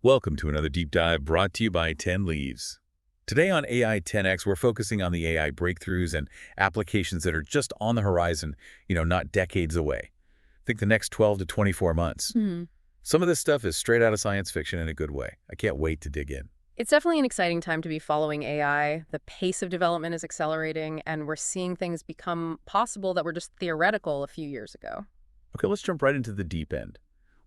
Welcome to another deep dive brought to you by 10 Leaves. Today on AI 10X, we're focusing on the AI breakthroughs and applications that are just on the horizon, not decades away. Think the next 12 to 24 months. Some of this stuff is straight out of science fiction in a good way. I can't wait to dig in. It's definitely an exciting time to be following AI. The pace of development is accelerating, and we're seeing things become possible that were just theoretical a few years ago. Okay, let's jump right into the deep end.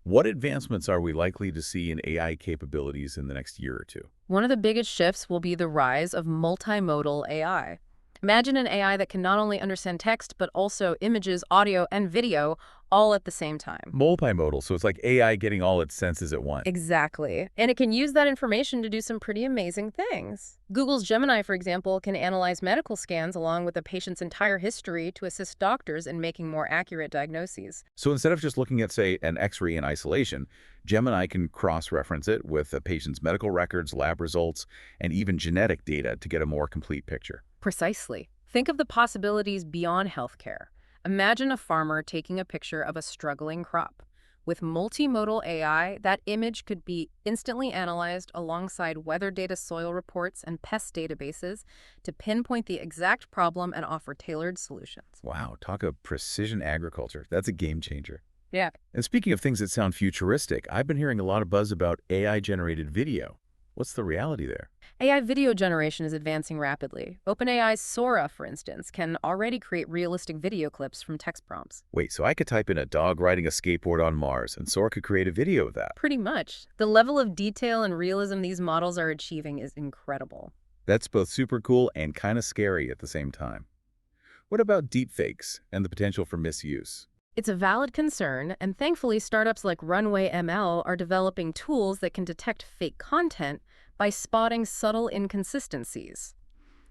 What advancements are we likely to see in AI capabilities in the next year or two? One of the biggest shifts will be the rise of multimodal AI. Imagine an AI that can not only understand text, but also images, audio, and video all at the same time. Multimodal, so it's like AI getting all its senses at once. Exactly. And it can use that information to do some pretty amazing things. Google's Gemini, for example, can analyze medical scans along with a patient's entire history to assist doctors in making more accurate diagnoses. So instead of just looking at, say, an X-ray in isolation, Gemini can cross-reference it with a patient's medical records, lab results, and even genetic data to get a more complete picture. Precisely. Think of the possibilities beyond healthcare. Imagine a farmer taking a picture of a struggling crop. With multimodal AI, that image could be instantly analyzed alongside weather data, soil reports, and pest databases to pinpoint the exact problem and offer tailored solutions. Wow, talk of precision agriculture. That's a game changer. Yeah. And speaking of things that sound futuristic, I've been hearing a lot of buzz about AI-generated video. What's the reality there? AI video generation is advancing rapidly. OpenAI's Sora, for instance, can already create realistic video clips from text prompts. Wait, so I could type in a dog riding a skateboard on Mars, and Sora could create a video of that. Pretty much. The level of detail and realism these models are achieving is incredible. That's both super cool and kind of scary at the same time. What about deepfakes and the potential for misuse? It's a valid concern, and thankfully startups like Runway ML are developing tools that can detect fake content by spotting subtle inconsistencies.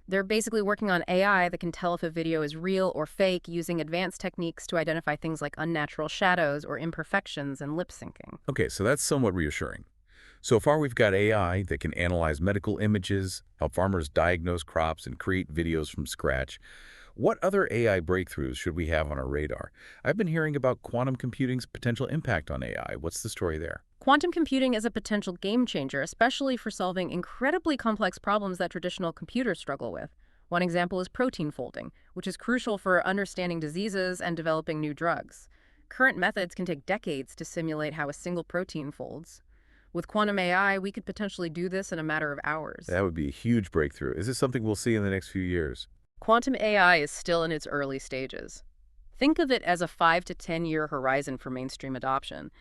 They're basically working on AI that can tell if a video is real or fake using advanced techniques to identify things like unnatural shadows or imperfections in lip syncing. Okay, so that's somewhat reassuring. So far, we've got AI that can analyze medical images, help farmers diagnose crops, and create videos from scratch. What other AI breakthroughs should we have on our radar? I've been hearing about quantum computing's potential impact on AI. What's the story there? Quantum computing is a potential game changer, especially for solving incredibly complex problems that traditional computers struggle with. One example is protein folding, which is crucial for understanding diseases and developing new drugs. Current methods can take decades to simulate how a single protein folds. With quantum AI, we could potentially do this in a matter of hours. That would be a huge breakthrough. Is this something we'll see in the next few years? Quantum AI is still in its early stages. Think of it as a 5 to 10-year horizon for mainstream adoption.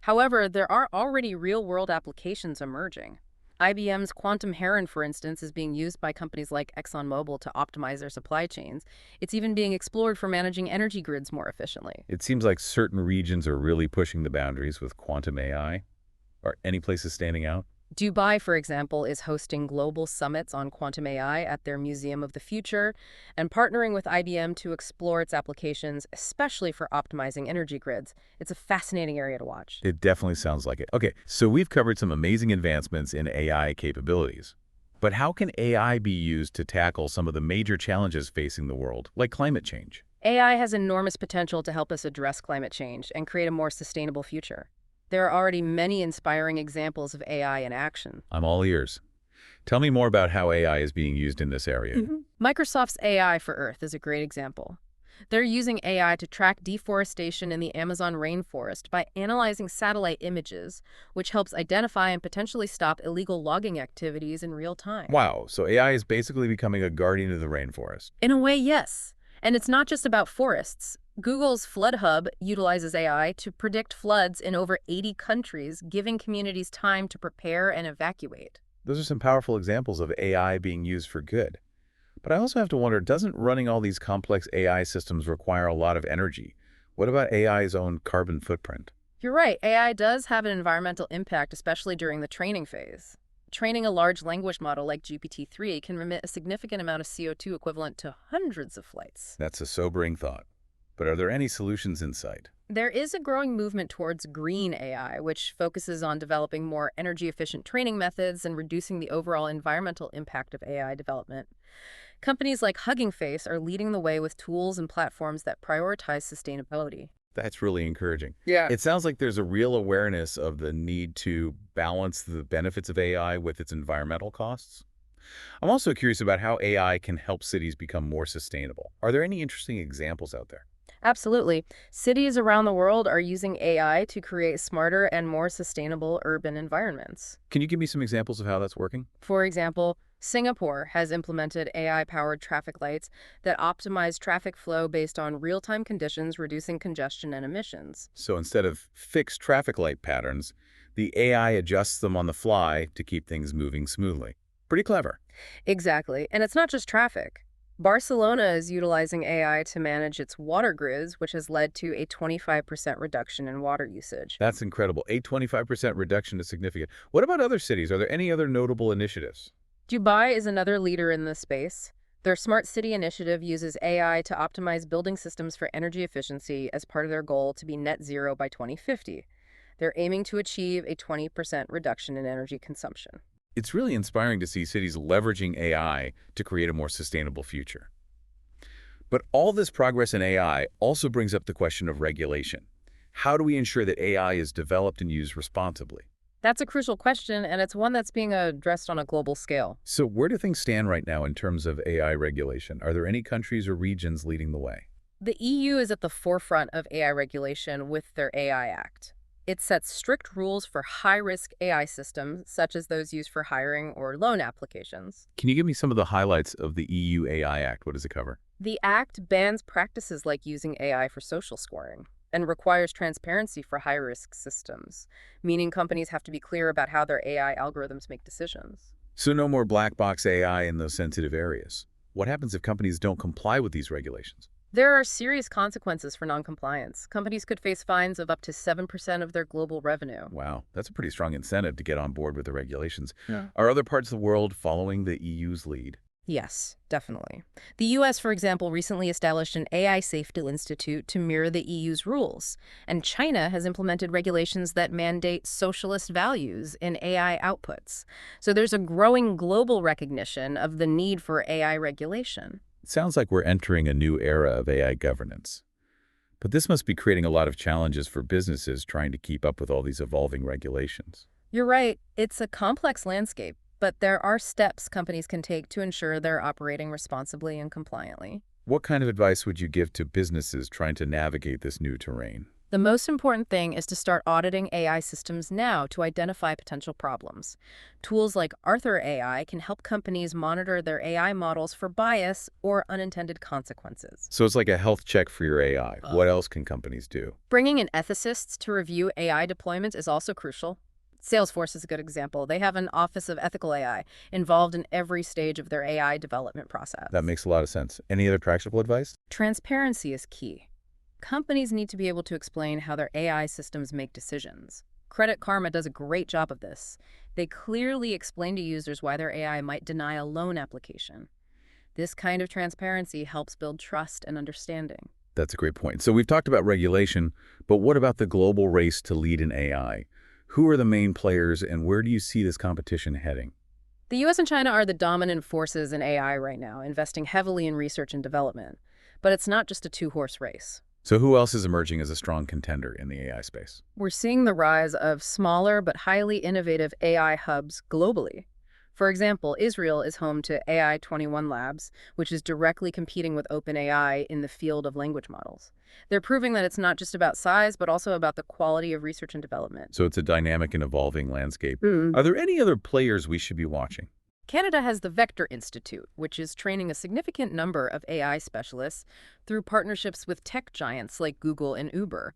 However, there are already real-world applications emerging. IBM's Quantum Heron, for instance, is being used by companies like ExxonMobil to optimize their supply chains. It's even being explored for managing energy grids more efficiently. It seems like certain regions are really pushing the boundaries with quantum AI. Are any places standing out? Dubai, for example, is hosting global summits on quantum AI at their Museum of the Future and partnering with IBM to explore its applications, especially for optimizing energy grids. It's a fascinating area to watch. It definitely sounds like it. Okay, so we've covered some amazing advancements in AI capabilities. But how can AI be used to tackle some of the major challenges facing the world, like climate change? AI has enormous potential to help us address climate change and create a more sustainable future. There are already many inspiring examples of AI in action. I'm all ears. Tell me more about how AI is being used in this area. Microsoft's AI for Earth is a great example. They're using AI to track deforestation in the Amazon rainforest by analyzing satellite images, which helps identify and potentially stop illegal logging activities in real time. Wow, so AI is basically becoming a guardian of the rainforest. In a way, yes. And it's not just about forests. Google's Flood Hub utilizes AI to predict floods in over 80 countries, giving communities time to prepare and evacuate. Those are some powerful examples of AI being used for good. But I also have to wonder, doesn't running all these complex AI systems require a lot of energy? What about AI's own carbon footprint? You're right, AI does have an environmental impact, especially during the training phase. Training a large language model like GPT-3 can remit a significant amount of CO2 equivalent to hundreds of flights. That's a sobering thought. But are there any solutions in sight? There is a growing movement towards green AI, which focuses on developing more energy-efficient training methods and reducing the overall environmental impact of AI development. Companies like Hugging Face are leading the way with tools and platforms that prioritize sustainability. That's really encouraging. Yeah. It sounds like there's a real awareness of the need to balance the benefits of AI with its environmental costs. I'm also curious about how AI can help cities become more sustainable. Are there any interesting examples out there? Absolutely. Cities around the world are using AI to create smarter and more sustainable urban environments. Can you give me some examples of how that's working? For example, Singapore has implemented AI-powered traffic lights that optimize traffic flow based on real-time conditions, reducing congestion and emissions. So instead of fixed traffic light patterns, the AI adjusts them on the fly to keep things moving smoothly. Pretty clever. Exactly. And it's not just traffic. Barcelona is utilizing AI to manage its water grids, which has led to a 25% reduction in water usage. That's incredible. A 25% reduction is significant. What about other cities? Are there any other notable initiatives? Dubai is another leader in this space. Their Smart City initiative uses AI to optimize building systems for energy efficiency as part of their goal to be net zero by 2050. They're aiming to achieve a 20% reduction in energy consumption. It's really inspiring to see cities leveraging AI to create a more sustainable future. But all this progress in AI also brings up the question of regulation. How do we ensure that AI is developed and used responsibly? That's a crucial question, and it's one that's being addressed on a global scale. So where do things stand right now in terms of AI regulation? Are there any countries or regions leading the way? The EU is at the forefront of AI regulation with their AI Act. It sets strict rules for high-risk AI systems, such as those used for hiring or loan applications. Can you give me some of the highlights of the EU AI Act? What does it cover? The Act bans practices like using AI for social scoring and requires transparency for high-risk systems, meaning companies have to be clear about how their AI algorithms make decisions. So no more black box AI in those sensitive areas. What happens if companies don't comply with these regulations? There are serious consequences for noncompliance. Companies could face fines of up to 7% of their global revenue. Wow, that's a pretty strong incentive to get on board with the regulations. Yeah. Are other parts of the world following the EU's lead? Yes, definitely. The U.S., for example, recently established an AI Safety Institute to mirror the EU's rules, and China has implemented regulations that mandate socialist values in AI outputs. So there's a growing global recognition of the need for AI regulation. It sounds like we're entering a new era of AI governance. But this must be creating a lot of challenges for businesses trying to keep up with all these evolving regulations. You're right, it's a complex landscape, but there are steps companies can take to ensure they're operating responsibly and compliantly. What kind of advice would you give to businesses trying to navigate this new terrain? The most important thing is to start auditing AI systems now to identify potential problems. Tools like Arthur AI can help companies monitor their AI models for bias or unintended consequences. So it's like a health check for your AI. What else can companies do? Bringing in ethicists to review AI deployments is also crucial. Salesforce is a good example. They have an Office of Ethical AI involved in every stage of their AI development process. That makes a lot of sense. Any other practical advice? Transparency is key. Companies need to be able to explain how their AI systems make decisions. Credit Karma does a great job of this. They clearly explain to users why their AI might deny a loan application. This kind of transparency helps build trust and understanding. That's a great point. So we've talked about regulation, but what about the global race to lead in AI? Who are the main players and where do you see this competition heading? The US and China are the dominant forces in AI right now, investing heavily in research and development. But it's not just a two-horse race. So who else is emerging as a strong contender in the AI space? We're seeing the rise of smaller but highly innovative AI hubs globally. For example, Israel is home to AI 21 Labs, which is directly competing with OpenAI in the field of language models. They're proving that it's not just about size, but also about the quality of research and development. So it's a dynamic and evolving landscape. Mm. Are there any other players we should be watching? Canada has the Vector Institute, which is training a significant number of AI specialists through partnerships with tech giants like Google and Uber.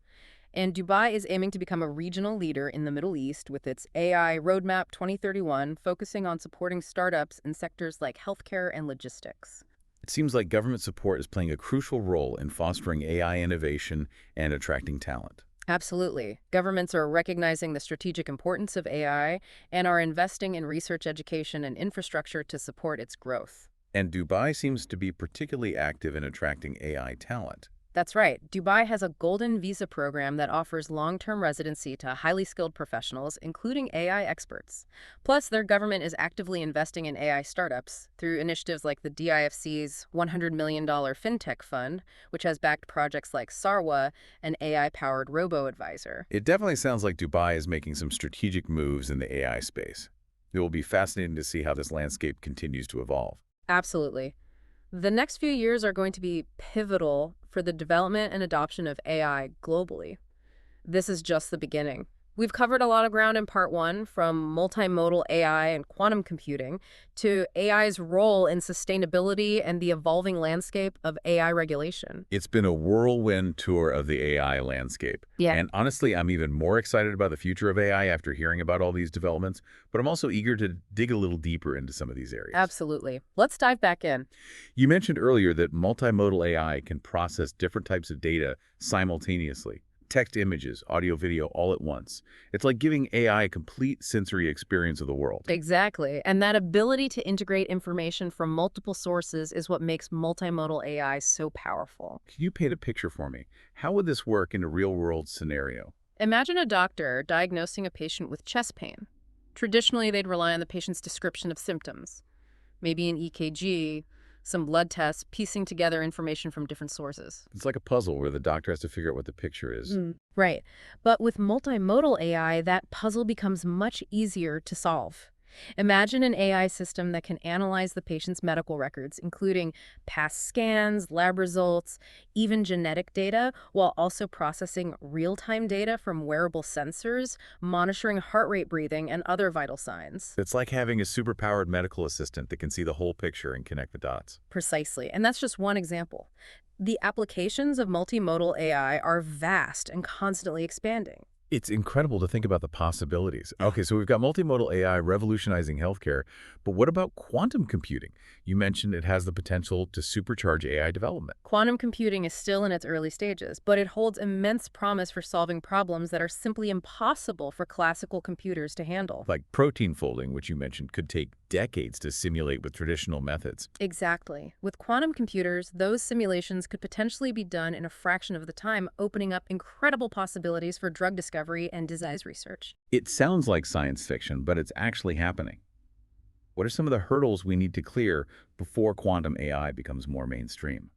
And Dubai is aiming to become a regional leader in the Middle East with its AI Roadmap 2031, focusing on supporting startups in sectors like healthcare and logistics. It seems like government support is playing a crucial role in fostering AI innovation and attracting talent. Absolutely. Governments are recognizing the strategic importance of AI and are investing in research, education, and infrastructure to support its growth. And Dubai seems to be particularly active in attracting AI talent. That's right. Dubai has a golden visa program that offers long-term residency to highly skilled professionals, including AI experts. Plus, their government is actively investing in AI startups through initiatives like the DIFC's $100 million fintech fund, which has backed projects like Sarwa, an AI-powered robo-advisor. It definitely sounds like Dubai is making some strategic moves in the AI space. It will be fascinating to see how this landscape continues to evolve. Absolutely. The next few years are going to be pivotal for the development and adoption of AI globally. This is just the beginning. We've covered a lot of ground in part one, from multimodal AI and quantum computing to AI's role in sustainability and the evolving landscape of AI regulation. It's been a whirlwind tour of the AI landscape. Yeah, And honestly, I'm even more excited about the future of AI after hearing about all these developments, but I'm also eager to dig a little deeper into some of these areas. absolutely. Let's dive back in. You mentioned earlier that multimodal AI can process different types of data simultaneously. Text, images, audio, video, all at once. It's like giving AI a complete sensory experience of the world. Exactly. And that ability to integrate information from multiple sources is what makes multimodal AI so powerful. Can you paint a picture for me? How would this work in a real-world scenario? Imagine a doctor diagnosing a patient with chest pain. Traditionally, they'd rely on the patient's description of symptoms, maybe an EKG, some blood tests, piecing together information from different sources. It's like a puzzle where the doctor has to figure out what the picture is. Right. But with multimodal AI, that puzzle becomes much easier to solve. Imagine an AI system that can analyze the patient's medical records, including past scans, lab results, even genetic data, while also processing real-time data from wearable sensors, monitoring heart rate, breathing, and other vital signs. It's like having a superpowered medical assistant that can see the whole picture and connect the dots. Precisely. And that's just one example. The applications of multimodal AI are vast and constantly expanding. It's incredible to think about the possibilities. Okay, so we've got multimodal AI revolutionizing healthcare, but what about quantum computing? You mentioned it has the potential to supercharge AI development, Quantum computing is still in its early stages, but it holds immense promise for solving problems that are simply impossible for classical computers to handle. like protein folding, which you mentioned could take decades to simulate with traditional methods. Exactly. With quantum computers, those simulations could potentially be done in a fraction of the time, opening up incredible possibilities for drug discovery and disease research. It sounds like science fiction, but it's actually happening. What are some of the hurdles we need to clear before quantum AI becomes more mainstream?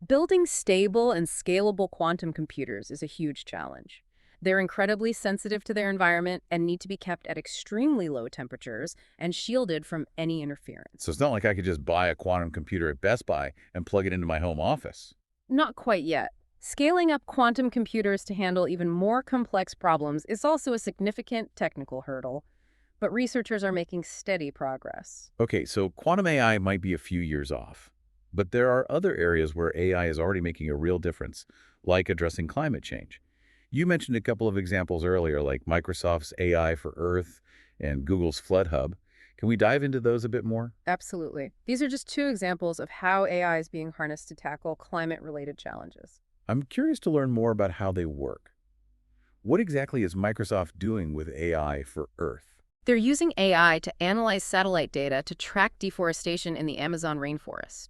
Building stable and scalable quantum computers is a huge challenge. They're incredibly sensitive to their environment and need to be kept at extremely low temperatures and shielded from any interference. So it's not like I could just buy a quantum computer at Best Buy and plug it into my home office. Not quite yet. Scaling up quantum computers to handle even more complex problems is also a significant technical hurdle, but researchers are making steady progress. Okay, so quantum AI might be a few years off, but there are other areas where AI is already making a real difference, like addressing climate change. You mentioned a couple of examples earlier, like Microsoft's AI for Earth and Google's Flood Hub. Can we dive into those a bit more? Absolutely. These are just two examples of how AI is being harnessed to tackle climate-related challenges. I'm curious to learn more about how they work. What exactly is Microsoft doing with AI for Earth? They're using AI to analyze satellite data to track deforestation in the Amazon rainforest.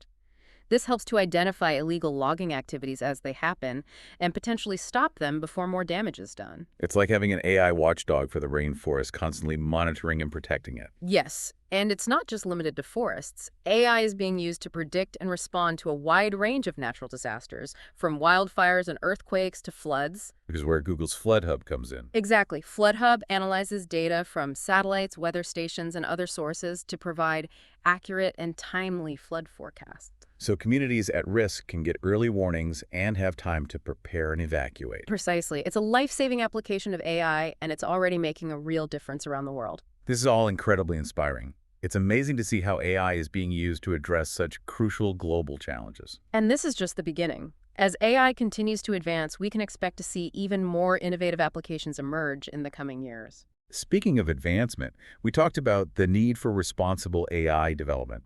This helps to identify illegal logging activities as they happen and potentially stop them before more damage is done. It's like having an AI watchdog for the rainforest, constantly monitoring and protecting it. Yes, and it's not just limited to forests. AI is being used to predict and respond to a wide range of natural disasters, from wildfires and earthquakes to floods. Which is where Google's Flood Hub comes in. Exactly. Flood Hub analyzes data from satellites, weather stations, and other sources to provide accurate and timely flood forecasts. So communities at risk can get early warnings and have time to prepare and evacuate. Precisely. It's a life-saving application of AI, and it's already making a real difference around the world. This is all incredibly inspiring. It's amazing to see how AI is being used to address such crucial global challenges. And this is just the beginning. As AI continues to advance, we can expect to see even more innovative applications emerge in the coming years. Speaking of advancement, we talked about the need for responsible AI development.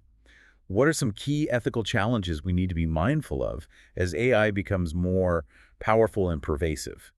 What are some key ethical challenges we need to be mindful of as AI becomes more powerful and pervasive?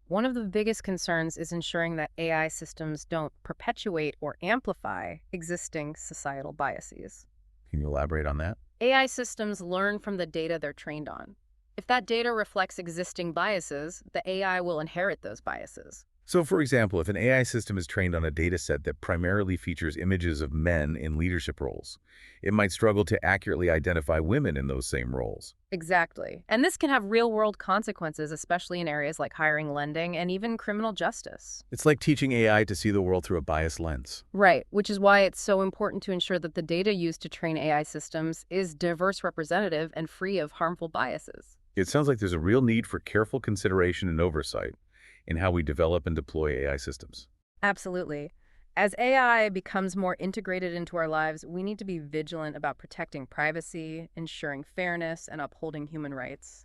One of the biggest concerns is ensuring that AI systems don't perpetuate or amplify existing societal biases. Can you elaborate on that? AI systems learn from the data they're trained on. If that data reflects existing biases, the AI will inherit those biases. So, for example, if an AI system is trained on a data set that primarily features images of men in leadership roles, it might struggle to accurately identify women in those same roles. Exactly. And this can have real-world consequences, especially in areas like hiring, lending, and even criminal justice. It's like teaching AI to see the world through a biased lens. Right, which is why it's so important to ensure that the data used to train AI systems is diverse, representative, and free of harmful biases. It sounds like there's a real need for careful consideration and oversight in how we develop and deploy AI systems. Absolutely. As AI becomes more integrated into our lives, we need to be vigilant about protecting privacy, ensuring fairness, and upholding human rights.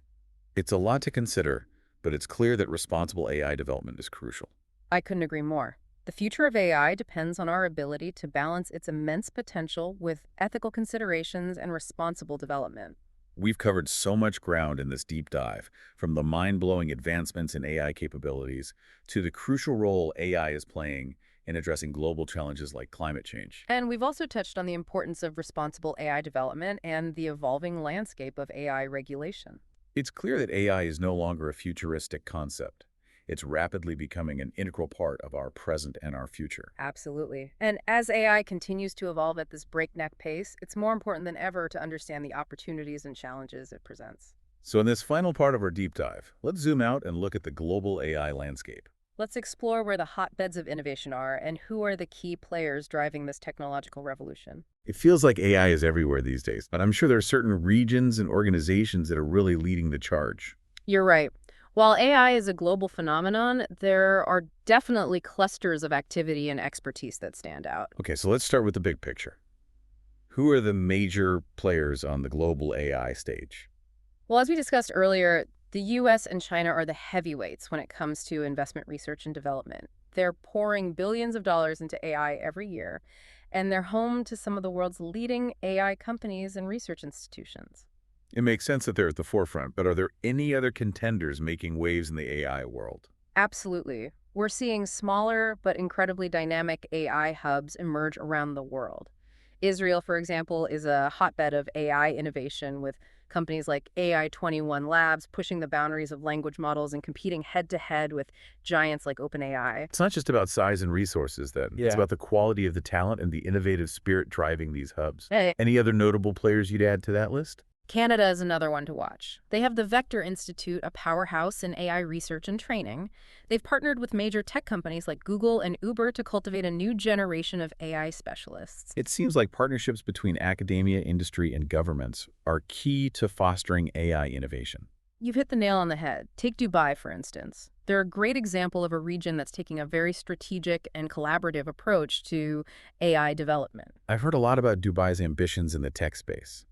It's a lot to consider, but it's clear that responsible AI development is crucial. I couldn't agree more. The future of AI depends on our ability to balance its immense potential with ethical considerations and responsible development. We've covered so much ground in this deep dive, from the mind-blowing advancements in AI capabilities to the crucial role AI is playing in addressing global challenges like climate change. And we've also touched on the importance of responsible AI development and the evolving landscape of AI regulation. It's clear that AI is no longer a futuristic concept. It's rapidly becoming an integral part of our present and our future. Absolutely. And as AI continues to evolve at this breakneck pace, it's more important than ever to understand the opportunities and challenges it presents. So in this final part of our deep dive, let's zoom out and look at the global AI landscape. Let's explore where the hotbeds of innovation are and who are the key players driving this technological revolution. It feels like AI is everywhere these days, but I'm sure there are certain regions and organizations that are really leading the charge. You're right. While AI is a global phenomenon, there are definitely clusters of activity and expertise that stand out. Okay, so let's start with the big picture. Who are the major players on the global AI stage? Well, as we discussed earlier, the US and China are the heavyweights when it comes to investment research and development. They're pouring billions of dollars into AI every year, and they're home to some of the world's leading AI companies and research institutions. It makes sense that they're at the forefront, but are there any other contenders making waves in the AI world? Absolutely. We're seeing smaller but incredibly dynamic AI hubs emerge around the world. Israel, for example, is a hotbed of AI innovation with companies like AI 21 Labs pushing the boundaries of language models and competing head to head with giants like OpenAI. It's not just about size and resources then. It's Yeah. about the quality of the talent and the innovative spirit driving these hubs. Hey, Any other notable players you'd add to that list? Canada is another one to watch. They have the Vector Institute, a powerhouse in AI research and training. They've partnered with major tech companies like Google and Uber to cultivate a new generation of AI specialists. It seems like partnerships between academia, industry, and governments are key to fostering AI innovation. You've hit the nail on the head. Take Dubai, for instance. They're a great example of a region that's taking a very strategic and collaborative approach to AI development. I've heard a lot about Dubai's ambitions in the tech space.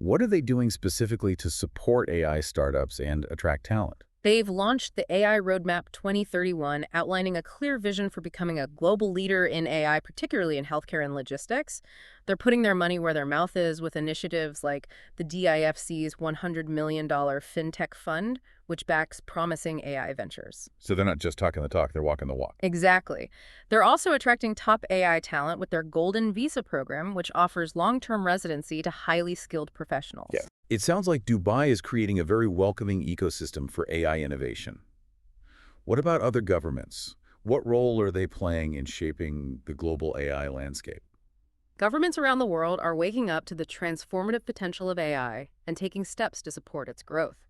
What are they doing specifically to support AI startups and attract talent? They've launched the AI Roadmap 2031, outlining a clear vision for becoming a global leader in AI, particularly in healthcare and logistics. They're putting their money where their mouth is with initiatives like the DIFC's $100 million fintech fund, which backs promising AI ventures. So they're not just talking the talk, they're walking the walk. Exactly. They're also attracting top AI talent with their Golden Visa program, which offers long-term residency to highly skilled professionals. Yeah. It sounds like Dubai is creating a very welcoming ecosystem for AI innovation. What about other governments? What role are they playing in shaping the global AI landscape? Governments around the world are waking up to the transformative potential of AI and taking steps to support its growth.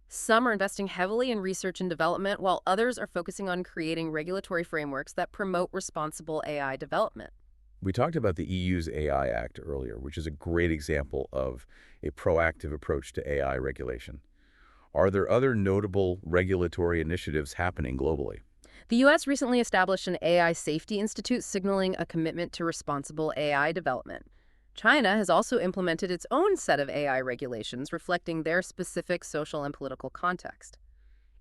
Some are investing heavily in research and development, while others are focusing on creating regulatory frameworks that promote responsible AI development. We talked about the EU's AI Act earlier, which is a great example of a proactive approach to AI regulation. Are there other notable regulatory initiatives happening globally? The U.S. recently established an AI Safety Institute, signaling a commitment to responsible AI development. China has also implemented its own set of AI regulations reflecting their specific social and political context.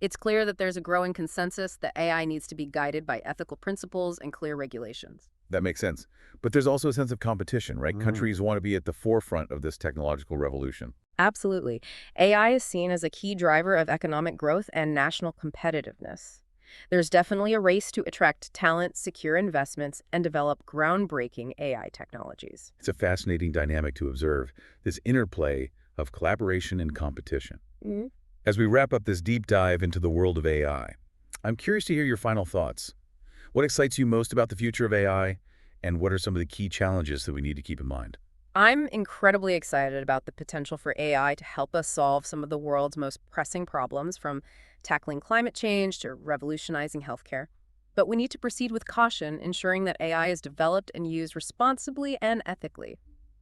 It's clear that there's a growing consensus that AI needs to be guided by ethical principles and clear regulations. That makes sense. But there's also a sense of competition, right? Countries want to be at the forefront of this technological revolution. Absolutely. AI is seen as a key driver of economic growth and national competitiveness. There's definitely a race to attract talent, secure investments, and develop groundbreaking AI technologies. It's a fascinating dynamic to observe, this interplay of collaboration and competition. As we wrap up this deep dive into the world of AI, I'm curious to hear your final thoughts. What excites you most about the future of AI, and what are some of the key challenges that we need to keep in mind? I'm incredibly excited about the potential for AI to help us solve some of the world's most pressing problems, from tackling climate change to revolutionizing healthcare. But we need to proceed with caution, ensuring that AI is developed and used responsibly and ethically.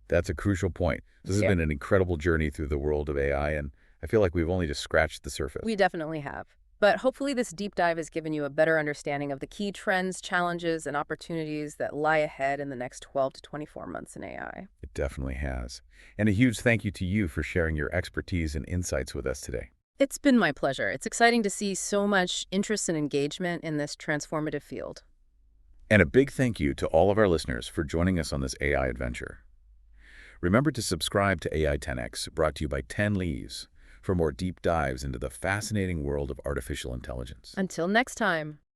That's a crucial point. This has Yeah, been an incredible journey through the world of AI, and I feel like we've only just scratched the surface. we definitely have. But hopefully, this deep dive has given you a better understanding of the key trends, challenges, and opportunities that lie ahead in the next 12 to 24 months in AI. It definitely has. And a huge thank you to you for sharing your expertise and insights with us today. It's been my pleasure. It's exciting to see so much interest and engagement in this transformative field. And a big thank you to all of our listeners for joining us on this AI adventure. Remember to subscribe to AI 10X, brought to you by 10 Leaves, for more deep dives into the fascinating world of artificial intelligence. Until next time.